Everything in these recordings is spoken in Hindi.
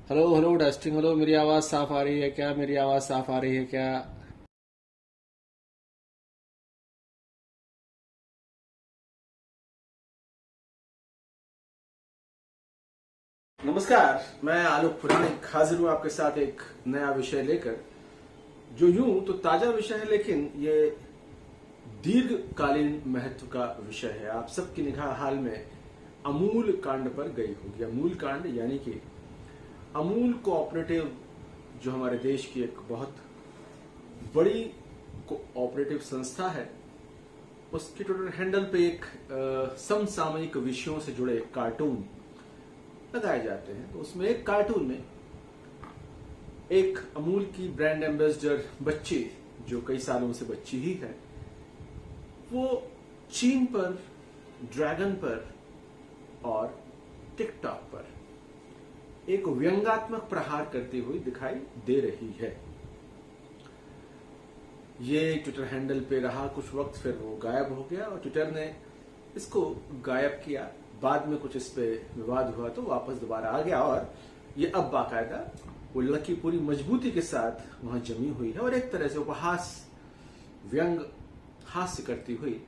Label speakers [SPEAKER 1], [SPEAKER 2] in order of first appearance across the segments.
[SPEAKER 1] Hello hello testing. हेलो, मेरी आवाज़ साफ आ रही है क्या? मेरी आवाज़ साफ आ रही है क्या?
[SPEAKER 2] नमस्कार। मैं आलोक पुराणिक हाजिर हूँ आपके साथ एक नया विषय लेकर, जो यूं तो ताजा विषय है लेकिन ये दीर्घकालीन महत्व का विषय है। आप सबकी निगाह हाल में अमूल कांड पर गई होगी। अमूल कांड यानी कि अमूल कोऑपरेटिव, जो हमारे देश की एक बहुत बड़ी कोऑपरेटिव संस्था है, उसके ट्विटर हैंडल पे एक समसामयिक विषयों से जुड़े कार्टून लगाए जाते हैं। तो उसमें एक कार्टून में एक अमूल की ब्रांड एम्बेसडर बच्ची, जो कई सालों से बच्ची ही है, वो चीन पर, ड्रैगन पर और टिकटॉक पर एक व्यंग्यात्मक प्रहार करती हुई दिखाई दे रही है। ये ट्विटर हैंडल पे रहा कुछ वक्त, फिर वो गायब हो गया और ट्विटर ने इसको गायब किया। बाद में कुछ इस पे विवाद हुआ तो वापस दोबारा आ गया और ये अब बाकायदा उल्ला की पूरी मजबूती के साथ वहां जमी हुई है और एक तरह से उपहास, व्यंग, हास्य करती हुई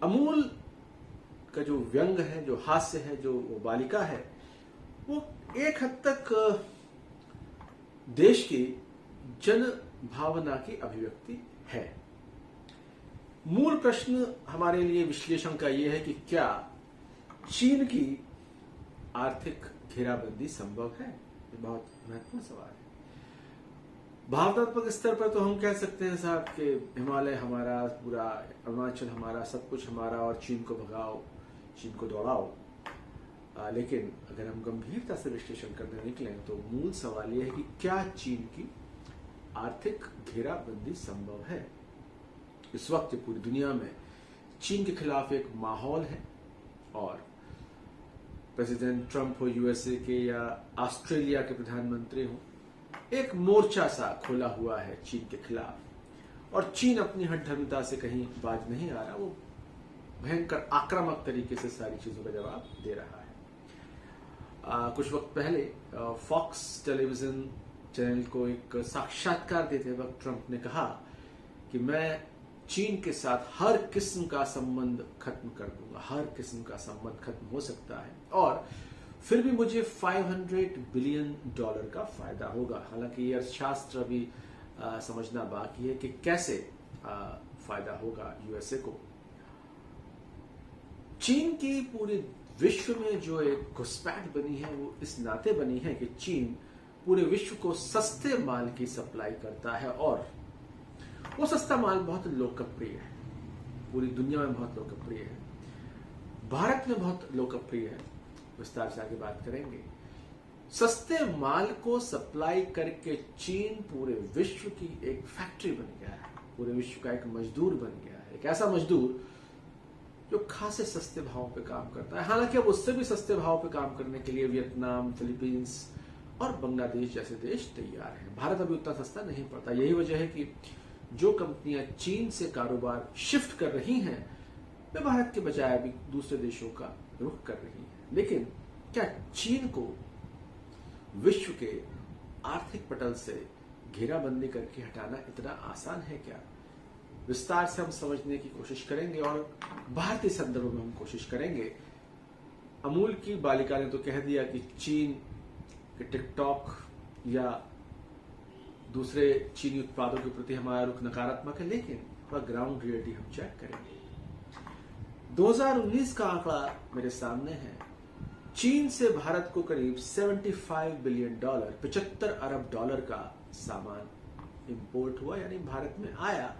[SPEAKER 2] अमूल का जो व्यंग है, जो हास्य है, जो वो बालिका है, वो एक हद तक देश की जन भावना की अभिव्यक्ति है। मूल प्रश्न हमारे लिए विश्लेषण का यह है कि क्या चीन की आर्थिक घेराबंदी संभव है? ये बहुत महत्वपूर्ण सवाल है। भावनात्मक स्तर पर तो हम कह सकते हैं साहब कि हिमालय हमारा, पूरा अरुणाचल हमारा, सब कुछ हमारा और चीन को भगाओ, चीन को दौड़ाओ। लेकिन अगर हम गंभीरता से विश्लेषण करने निकलें तो मूल सवाल यह है कि क्या चीन की आर्थिक घेराबंदी संभव है? इस वक्त पूरी दुनिया में चीन के खिलाफ एक माहौल है और प्रेसिडेंट ट्रंप हो यूएसए के या ऑस्ट्रेलिया के प्रधानमंत्री हो, एक मोर्चा सा खोला हुआ है चीन के खिलाफ और चीन अपनी हठधर्मिता से कहीं बाज नहीं आ रहा। वो भयंकर आक्रामक तरीके से सारी चीजों का जवाब दे रहा है। कुछ वक्त पहले फॉक्स टेलीविजन चैनल को एक साक्षात्कार देते वक्त ट्रंप ने कहा कि मैं चीन के साथ हर किस्म का संबंध खत्म कर दूंगा, हर किस्म का संबंध खत्म हो सकता है और फिर भी मुझे $500 बिलियन का फायदा होगा। हालांकि ये अर्थशास्त्र अभी समझना बाकी है कि कैसे फायदा होगा यूएसए को। चीन की पूरे विश्व में जो एक घुसपैठ बनी है वो इस नाते बनी है कि चीन पूरे विश्व को सस्ते माल की सप्लाई करता है और वो सस्ता माल बहुत लोकप्रिय है, पूरी दुनिया में बहुत लोकप्रिय है, भारत में बहुत लोकप्रिय है। विस्तार से आगे बात करेंगे। सस्ते माल को सप्लाई करके चीन पूरे विश्व की एक फैक्ट्री बन गया है, पूरे विश्व का एक मजदूर बन गया है, एक ऐसा मजदूर जो खासे सस्ते भाव पे काम करता है। हालांकि अब उससे भी सस्ते भाव पे काम करने के लिए वियतनाम, फिलीपींस और बांग्लादेश जैसे देश तैयार हैं। भारत अभी उतना सस्ता नहीं पड़ता। यही वजह है कि जो कंपनियां चीन से कारोबार शिफ्ट कर रही हैं वे भारत के बजाय अभी दूसरे देशों का रुख कर रही हैं। लेकिन क्या चीन को विश्व के आर्थिक पटल से घेराबंदी करके हटाना इतना आसान है क्या? विस्तार से हम समझने की कोशिश करेंगे और भारतीय संदर्भ में हम कोशिश करेंगे। अमूल की बालिका ने तो कह दिया कि चीन के टिकटॉक या दूसरे चीनी उत्पादों के प्रति हमारा रुख नकारात्मक है, लेकिन ग्राउंड रियलिटी हम चेक करेंगे। 2019 का आंकड़ा मेरे सामने है। चीन से भारत को करीब $75 बिलियन, $75 अरब का सामान इंपोर्ट हुआ, यानी भारत में आया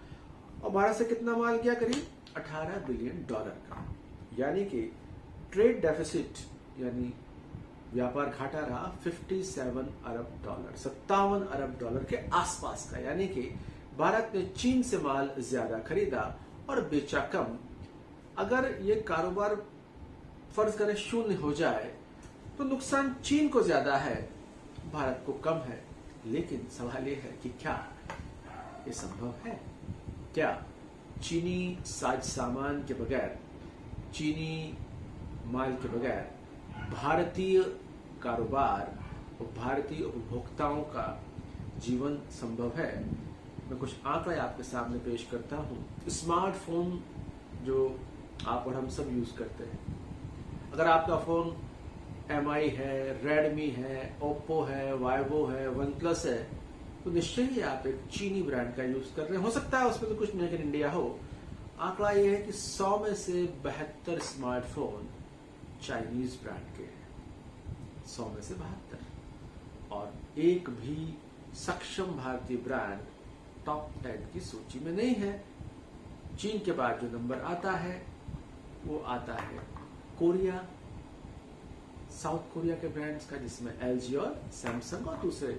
[SPEAKER 2] और भारत से कितना माल गया? करीब $18 बिलियन का, यानी कि ट्रेड डेफिसिट यानी व्यापार घाटा रहा $57 अरब, $57 अरब के आसपास का। यानी कि भारत ने चीन से माल ज्यादा खरीदा और बेचा कम। अगर ये कारोबार फर्ज करें शून्य हो जाए तो नुकसान चीन को ज्यादा है, भारत को कम है। लेकिन सवाल यह है कि क्या ये संभव है? क्या चीनी साज सामान के बगैर, चीनी माल के बगैर भारतीय कारोबार और भारतीय उपभोक्ताओं का जीवन संभव है। मैं कुछ आंकड़े आपके सामने पेश करता हूं। स्मार्टफोन जो आप और हम सब यूज करते हैं, अगर आपका फोन MI है, रेडमी है, ओप्पो है, वाइवो है, वन प्लस है, तो निश्चय ही आप एक चीनी ब्रांड का यूज कर रहे हैं। हो सकता है उसमें तो कुछ मेक इन इंडिया हो। आंकड़ा यह है कि 100 में से 72 स्मार्टफोन चाइनीज ब्रांड के हैं। 100 में से 72, और एक भी सक्षम भारतीय ब्रांड टॉप 10 की सूची में नहीं है। चीन के बाद जो नंबर आता है वो आता है कोरिया, साउथ कोरिया के ब्रांड्स का, जिसमें LG और सैमसंग, और दूसरे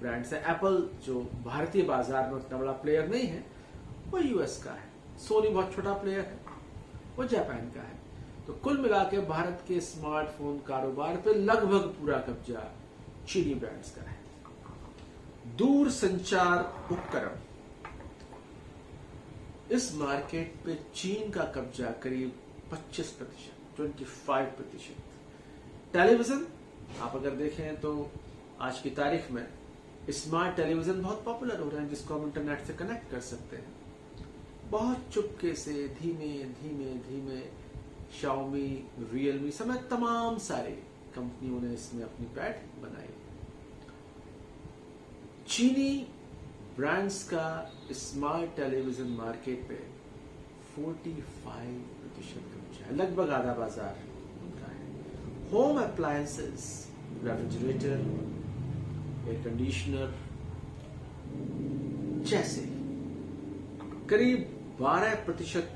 [SPEAKER 2] ब्रांड्स है एप्पल, जो भारतीय बाजार में उतना बड़ा प्लेयर नहीं है, वो US का है। सोनी बहुत छोटा प्लेयर है, वो जापान का है। तो कुल मिला के भारत के स्मार्टफोन कारोबार पे लगभग पूरा कब्जा चीनी ब्रांड्स का है। दूर संचार उपकरण, इस मार्केट पे चीन का कब्जा करीब 25%, 25%। टेलीविजन आप अगर देखें तो आज की तारीख में स्मार्ट टेलीविजन बहुत पॉपुलर हो रहे हैं, जिसको हम इंटरनेट से कनेक्ट कर सकते हैं। बहुत चुपके से धीमे धीमे धीमे Xiaomi, Realme समेत तमाम सारे कंपनियों ने इसमें अपनी पैठ बनाई। चीनी ब्रांड्स का स्मार्ट टेलीविजन मार्केट पे 45% कब्जा है, लगभग आधा बाजार उनका है। Home appliances, refrigerator, air conditioner जैसे करीब 12%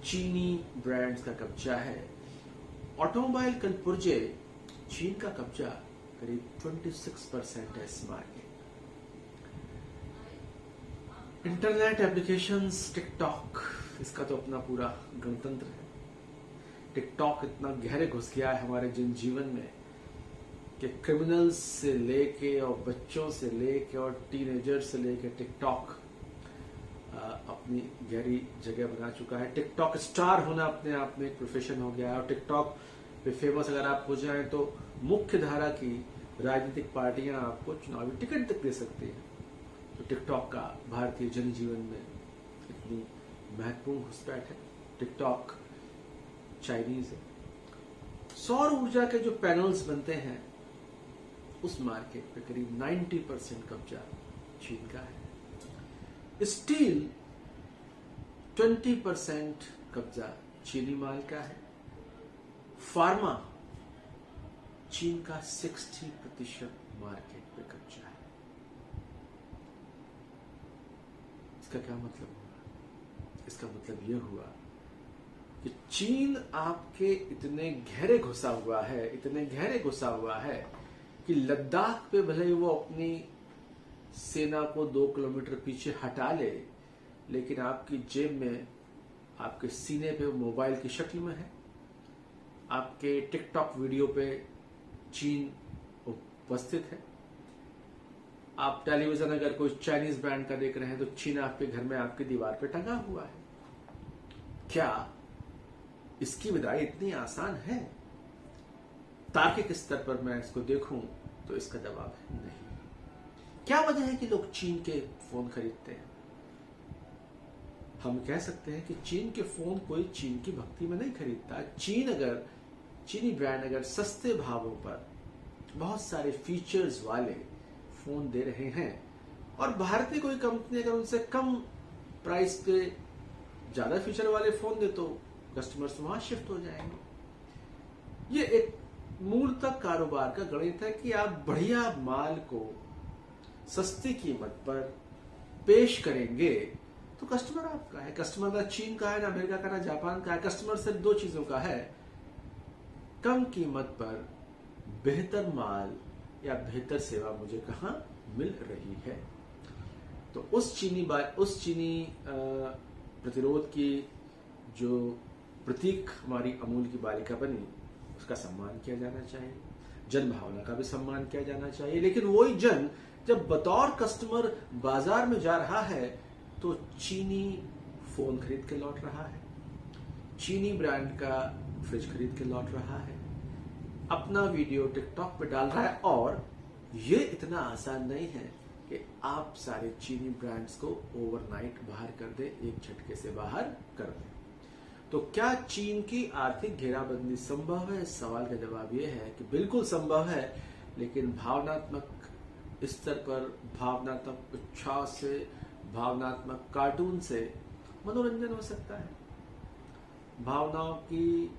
[SPEAKER 2] चीनी ब्रांड्स का कब्जा है। ऑटोमोबाइल कलपुर्जे, चीन का कब्जा करीब 26% है इस मार्केट। इंटरनेट एप्लीकेशंस, टिकटॉक, इसका तो अपना पूरा गणतंत्र है। टिकटॉक इतना गहरे घुस गया है हमारे जनजीवन में कि क्रिमिनल्स से लेके और बच्चों से लेके और टीनेजर्स से लेके टिकटॉक अपनी गहरी जगह बना चुका है। टिकटॉक स्टार होना अपने आप में एक प्रोफेशन हो गया है, और टिकटॉक पे फेमस अगर आप हो जाएं तो मुख्य धारा की राजनीतिक पार्टियां आपको चुनावी टिकट तक दे सकती हैं। तो टिकटॉक का भारतीय जनजीवन में इतनी महत्वपूर्ण घुसपैठ है। टिकटॉक चाइनीज है। सौर ऊर्जा के जो पैनल्स बनते हैं उस मार्केट पे करीब 90% कब्जा चीन का है। स्टील 20% कब्जा चीनी माल का है। फार्मा चीन का 60% मार्केट पे कब्जा है। इसका क्या मतलब हुआ? इसका मतलब यह हुआ कि चीन आपके इतने गहरे घुसा हुआ है, इतने गहरे घुसा हुआ है कि लद्दाख पे भले ही वो अपनी सेना को 2 किलोमीटर पीछे हटा ले, लेकिन आपकी जेब में, आपके सीने पे मोबाइल की शक्ल में है। आपके टिकटॉक वीडियो पे चीन उपस्थित है। आप टेलीविजन अगर कोई चाइनीज ब्रांड का देख रहे हैं तो चीन आपके घर में, आपकी दीवार पे टंगा हुआ है। क्या इसकी विदाई इतनी आसान है? तार्किक स्तर पर मैं इसको देखूं तो इसका जवाब है नहीं। क्या वजह है कि लोग चीन के फोन खरीदते हैं? हम कह सकते हैं कि चीन के फोन कोई चीन की भक्ति में नहीं खरीदता। चीनी ब्रांड अगर सस्ते भावों पर बहुत सारे फीचर्स वाले फोन दे रहे हैं, और भारतीय कोई कंपनी अगर उनसे कम प्राइस पे ज्यादा फीचर वाले फोन दे तो कस्टमर्स वहां शिफ्ट हो जाएंगे। ये एक मूलतः कारोबार का गणित है कि आप बढ़िया माल को सस्ती कीमत पर पेश करेंगे तो कस्टमर आपका है। कस्टमर ना चीन का है, ना अमेरिका का, ना जापान का है। कस्टमर सिर्फ 2 चीजों का है, कम कीमत पर बेहतर माल या बेहतर सेवा मुझे कहां मिल रही है। तो उस चीनी प्रतिरोध की जो प्रतीक हमारी अमूल की बालिका बनी, उसका सम्मान किया जाना चाहिए। जन भावना का भी सम्मान किया जाना चाहिए। लेकिन वही जन जब बतौर कस्टमर बाजार में जा रहा है तो चीनी फोन खरीद के लौट रहा है, चीनी ब्रांड का फ्रिज खरीद के लौट रहा है, अपना वीडियो टिकटॉक पे डाल रहा है और ये इतना आसान नहीं है कि आप सारे चीनी ब्रांड्स को ओवरनाइट बाहर कर दे, एक झटके से बाहर कर दे। तो क्या चीन की आर्थिक घेराबंदी संभव है? इस सवाल का जवाब यह है कि बिल्कुल संभव है, लेकिन भावनात्मक स्तर पर, भावनात्मक उत्साह से, भावनात्मक कार्टून से मनोरंजन हो सकता है, भावनाओं की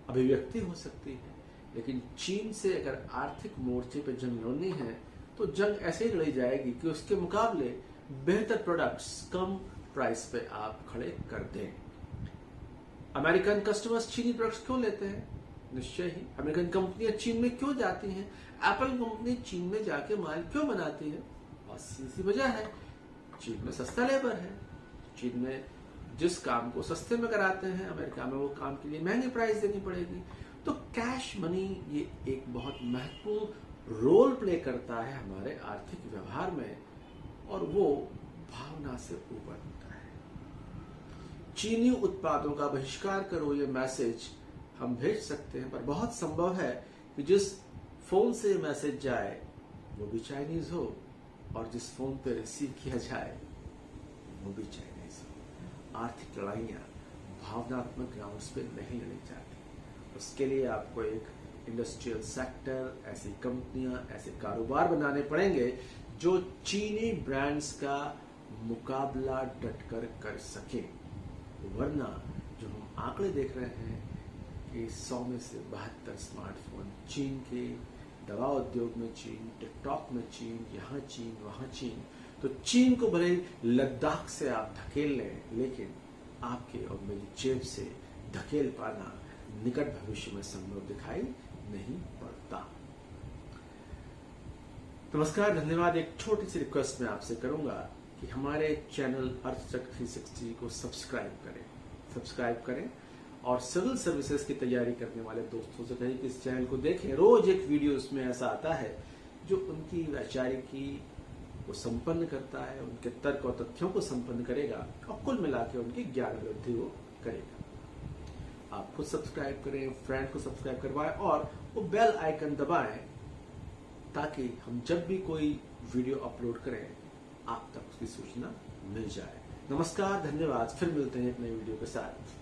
[SPEAKER 2] अभिव्यक्ति हो सकती है, लेकिन चीन से अगर आर्थिक मोर्चे पर जंग लड़नी है तो जंग ऐसे ही लड़ी जाएगी कि उसके मुकाबले बेहतर प्रोडक्ट्स कम प्राइस पे आप खड़े कर दें। अमेरिकन कस्टमर्स चीनी प्रोडक्ट्स क्यों लेते हैं? निश्चय ही। अमेरिकन कंपनियां चीन में क्यों जाती हैं? एप्पल कंपनी चीन में जाके माल क्यों बनाती है? बहुत सी वजह है। चीन में सस्ता लेबर है। चीन में जिस काम को सस्ते में कराते हैं, अमेरिका में वो काम के लिए महंगी प्राइस देनी पड़ेगी। तो कैश मनी ये एक बहुत महत्वपूर्ण रोल प्ले करता है हमारे आर्थिक व्यवहार में, और वो भावना से ऊपर होता है। चीनी उत्पादों का बहिष्कार करो, ये मैसेज हम भेज सकते हैं, पर बहुत संभव है कि जिस फोन से मैसेज जाए वो भी चाइनीज हो, और जिस फोन पे रिसीव किया जाए वो भी चाइनीज हो। आर्थिक लड़ाइयाँ भावनात्मक ग्राउंड्स पे नहीं लड़ी जाती। उसके लिए आपको एक इंडस्ट्रियल सेक्टर, ऐसी कंपनियां, ऐसे कारोबार बनाने पड़ेंगे जो चीनी ब्रांड्स का मुकाबला डटकर कर सके। वरना जो हम आंकड़े देख रहे हैं कि 100 में से 72 स्मार्टफोन चीन के, दवा उद्योग में चीन, टिकटॉक में चीन, यहाँ चीन, वहाँ चीन। तो चीन को भले लद्दाख से आप धकेल लें, लेकिन आपके और मेरी जेब से धकेल पाना निकट भविष्य में संभव दिखाई नहीं पड़ता। नमस्कार, धन्यवाद। एक छोटी सी रिक्वेस्ट मैं आपसे करूंगा कि हमारे चैनल अर्थचक्र 360 को सब्सक्राइब करें और सिविल सर्विसेज की तैयारी करने वाले दोस्तों से कहें कि इस चैनल को देखें। रोज एक वीडियो उसमें ऐसा आता है जो उनकी वैचारिकी को संपन्न करता है, उनके तर्क और तथ्यों को संपन्न करेगा और कुल मिला के उनकी ज्ञान वृद्धि को करेगा। आप खुद सब्सक्राइब करें, फ्रेंड को सब्सक्राइब करवाएं और वो बेल आइकन दबाएं, ताकि हम जब भी कोई वीडियो अपलोड करें आप तक उसकी सूचना मिल जाए। नमस्कार, धन्यवाद। फिर मिलते हैं एक नई वीडियो के साथ।